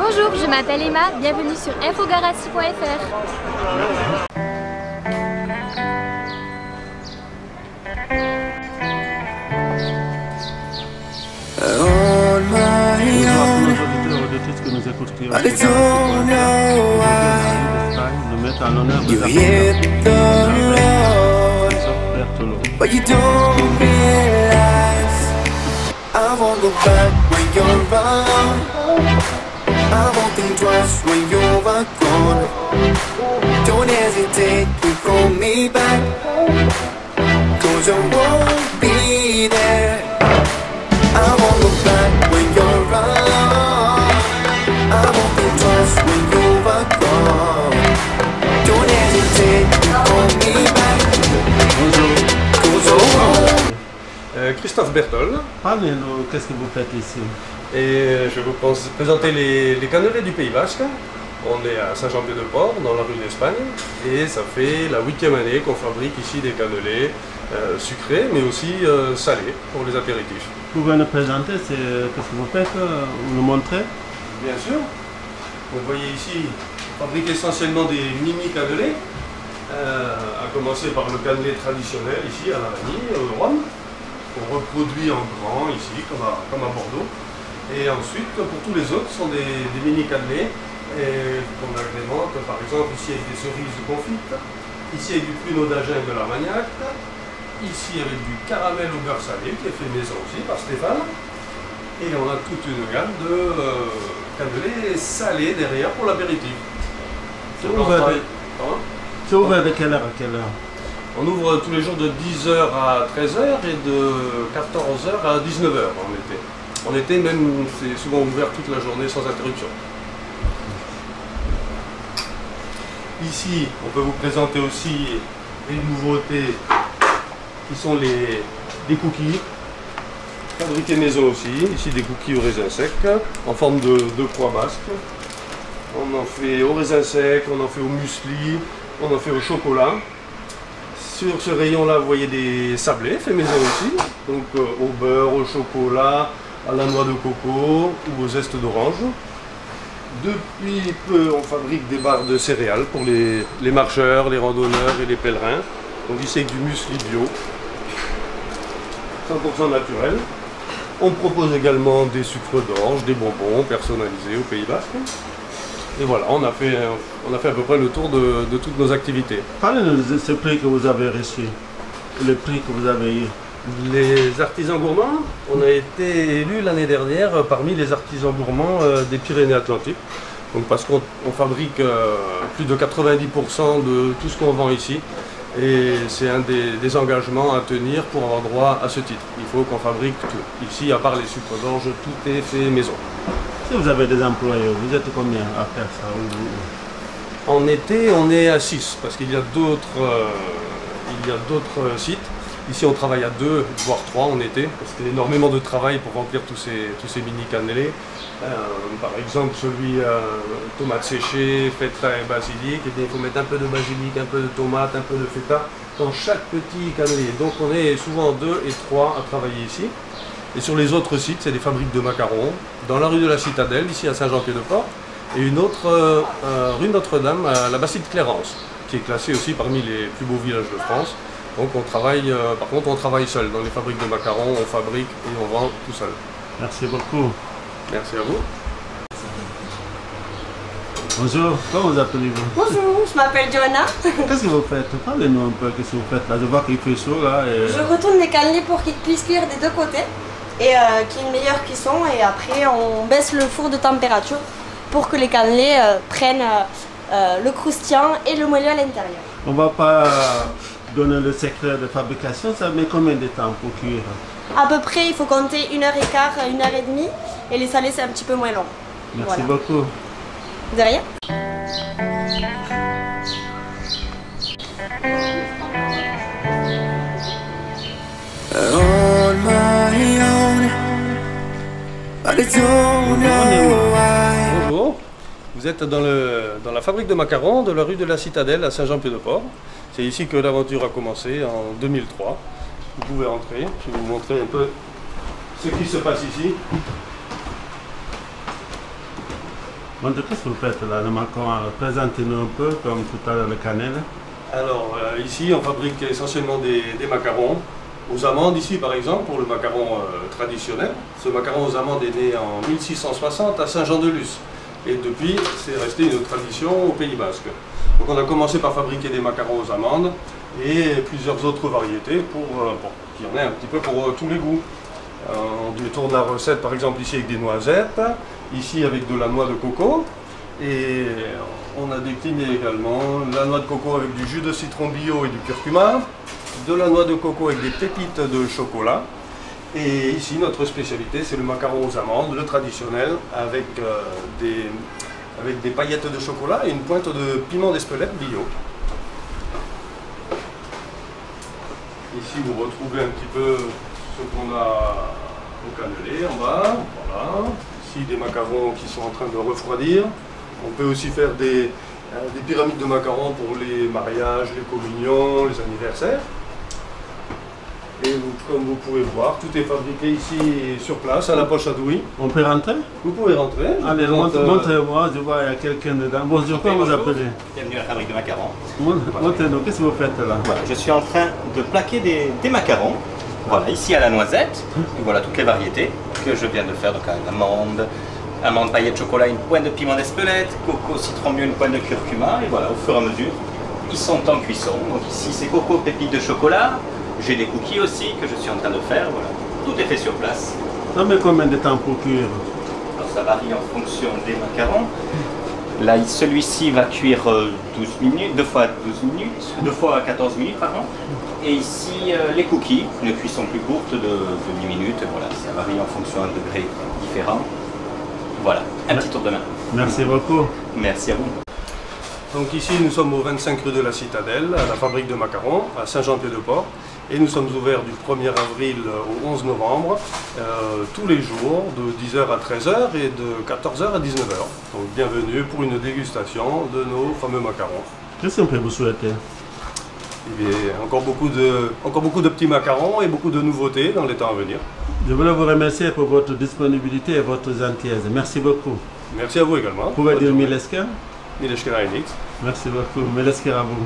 Bonjour, je m'appelle Emma, bienvenue sur infogarassi.fr. You hit the road, but you don't realize I won't go back when you're around. I won't think twice when you're gone. Don't hesitate to call me back, 'cause I won't be there. I won't go back when you're around. I won't think twice when you're gone. Don't hesitate to call me back. Christophe Berthold. Parlez-nous, qu'est-ce que vous faites ici? Et je vais vous présenter les cannelés du Pays Basque. On est à Saint-Jean-Pied-de-Port, dans la rue d'Espagne, et ça fait la 8e année qu'on fabrique ici des cannelés sucrés, mais aussi salés pour les apéritifs. Vous pouvez nous présenter qu'est-ce que vous faites, vous nous montrez? Bien sûr. Vous voyez ici, on fabrique essentiellement des mini cannelés, à commencer par le cannelé traditionnel ici à la vanille, au rhum. On reproduit en grand ici, comme à Bordeaux. Et ensuite, pour tous les autres, ce sont des mini cannelés qu'on agrémente, par exemple, ici avec des cerises confites, ici avec du pruneau d'Agen et de l'Armagnac, ici avec du caramel au beurre salé, qui est fait maison aussi par Stéphane. Et on a toute une gamme de cannelés salés derrière pour l'apéritif. C'est ouvert de quelle heure à quelle heure? On ouvre tous les jours de 10h à 13h et de 14h à 19h en été. En été même, c'est souvent ouvert toute la journée sans interruption. Ici, on peut vous présenter aussi les nouveautés qui sont des cookies. Fabriqués maison aussi. Ici des cookies au raisin sec en forme de croix basque. On en fait au raisin sec, on en fait au muesli, on en fait au chocolat. Sur ce rayon-là, vous voyez des sablés, faits maison aussi, donc au beurre, au chocolat, à la noix de coco ou au zeste d'orange. Depuis peu, on fabrique des barres de céréales pour les marcheurs, les randonneurs et les pèlerins. Donc ici avec du muesli bio, 100% naturel. On propose également des sucres d'orge, des bonbons personnalisés au Pays Basque. Et voilà, on a fait à peu près le tour de toutes nos activités. Parlez-nous de ce prix que vous avez reçu, le prix que vous avez eu. Les artisans gourmands, on a été élus l'année dernière parmi les artisans gourmands des Pyrénées-Atlantiques. Donc parce qu'on fabrique plus de 90% de tout ce qu'on vend ici. Et c'est un des engagements à tenir pour avoir droit à ce titre. Il faut qu'on fabrique tout. Ici, à part les sucres d'orge, tout est fait maison. Si vous avez des employés, vous êtes combien à faire ça? En été, on est à 6 parce qu'il y a d'autres sites. Ici, on travaille à 2, voire 3 en été, parce qu'il y a énormément de travail pour remplir tous ces mini cannelés. Par exemple, celui tomate séchée, feta et basilic. Et bien, il faut mettre un peu de basilic, un peu de tomate, un peu de feta dans chaque petit cannelé. Donc, on est souvent 2 et 3 à travailler ici. Et sur les autres sites, c'est des fabriques de macarons, dans la rue de la Citadelle, ici à Saint-Jean-Pied-de-Port, et une autre rue Notre-Dame, à la Bastide Clérance, qui est classée aussi parmi les plus beaux villages de France. Donc on travaille, par contre on travaille seul. Dans les fabriques de macarons, on fabrique et on vend tout seul. Merci beaucoup. Merci à vous. Bonjour, comment vous appelez-vous? Bonjour, je m'appelle Johanna. Qu'est-ce que vous faites? Parlez-nous un peu, qu'est-ce que vous faites là? Je vois qu'il fait chaud là. Et... Je retourne les cannelés pour qu'ils puissent cuire des deux côtés et qu'il y ait une meilleure cuisson, et après on baisse le four de température pour que les cannelés prennent le croustillant et le moelleux à l'intérieur. On ne va pas donner le secret de fabrication, ça met combien de temps pour cuire? À peu près, il faut compter 1h15, 1h30, et les salés c'est un petit peu moins long. Merci beaucoup. De rien. Bonjour, vous êtes dans la fabrique de macarons de la rue de la Citadelle à Saint-Jean-Pied-de-Port. C'est ici que l'aventure a commencé en 2003. Vous pouvez entrer, je vais vous montrer un peu ce qui se passe ici. Qu'est-ce que vous faites là, le macaron? Présentez-nous un peu, comme tout à l'heure, le cannelle. Alors ici on fabrique essentiellement des macarons aux amandes. Ici par exemple pour le macaron traditionnel. Ce macaron aux amandes est né en 1660 à Saint-Jean-de-Luz. Et depuis c'est resté une tradition au Pays Basque. Donc on a commencé par fabriquer des macarons aux amandes et plusieurs autres variétés pour qu'il y en ait un petit peu pour tous les goûts. On détourne la recette par exemple ici avec des noisettes, ici avec de la noix de coco. Et on a décliné également la noix de coco avec du jus de citron bio et du curcuma, de la noix de coco avec des pépites de chocolat. Et ici, notre spécialité, c'est le macaron aux amandes, le traditionnel, avec des paillettes de chocolat et une pointe de piment d'Espelette bio. Ici, vous retrouvez un petit peu ce qu'on a au cannelé en bas. Voilà. Ici, des macarons qui sont en train de refroidir. On peut aussi faire des pyramides de macarons pour les mariages, les communions, les anniversaires. Et comme vous pouvez voir, tout est fabriqué ici sur place, à la poche à douille. On peut rentrer? Vous pouvez rentrer. Allez, montrez-moi, je vois, il y a quelqu'un dedans. Bonjour, comment vous appelez? Bienvenue à la fabrique de macarons. Montrez-nous, qu'est-ce que vous faites là? Voilà, je suis en train de plaquer des macarons. Voilà, ici à la noisette. Et voilà toutes les variétés que je viens de faire. Donc amande, paillettes de chocolat, une pointe de piment d'Espelette, coco, citron bio, une pointe de curcuma. Et voilà, au fur et à mesure, ils sont en cuisson. Donc ici c'est coco, pépites de chocolat. J'ai des cookies aussi que je suis en train de faire. Voilà, tout est fait sur place. Ça met combien de temps pour cuire? Alors ça varie en fonction des macarons. Là, celui-ci va cuire 12 minutes, 2 fois 12 minutes, 2 fois 14 minutes pardon. Et ici, les cookies, une cuisson plus courte de 8 minutes. Voilà, ça varie en fonction d'un degré différent. Voilà, un petit tour de main. Merci beaucoup. Merci à vous. Donc ici, nous sommes au 25 rue de la Citadelle, à la fabrique de macarons, à Saint-Jean-Pied-de-Port. Et nous sommes ouverts du 1er avril au 11 novembre, tous les jours, de 10h à 13h et de 14h à 19h. Donc bienvenue pour une dégustation de nos fameux macarons. Qu'est-ce qu'on peut vous souhaiter? Eh bien, encore beaucoup de petits macarons et beaucoup de nouveautés dans les temps à venir. Je voulais vous remercier pour votre disponibilité et votre gentillesse. Merci beaucoup. Merci à vous également. Vous pouvez dire Milesker? Milesker Heinix. Merci beaucoup. Milesker à vous.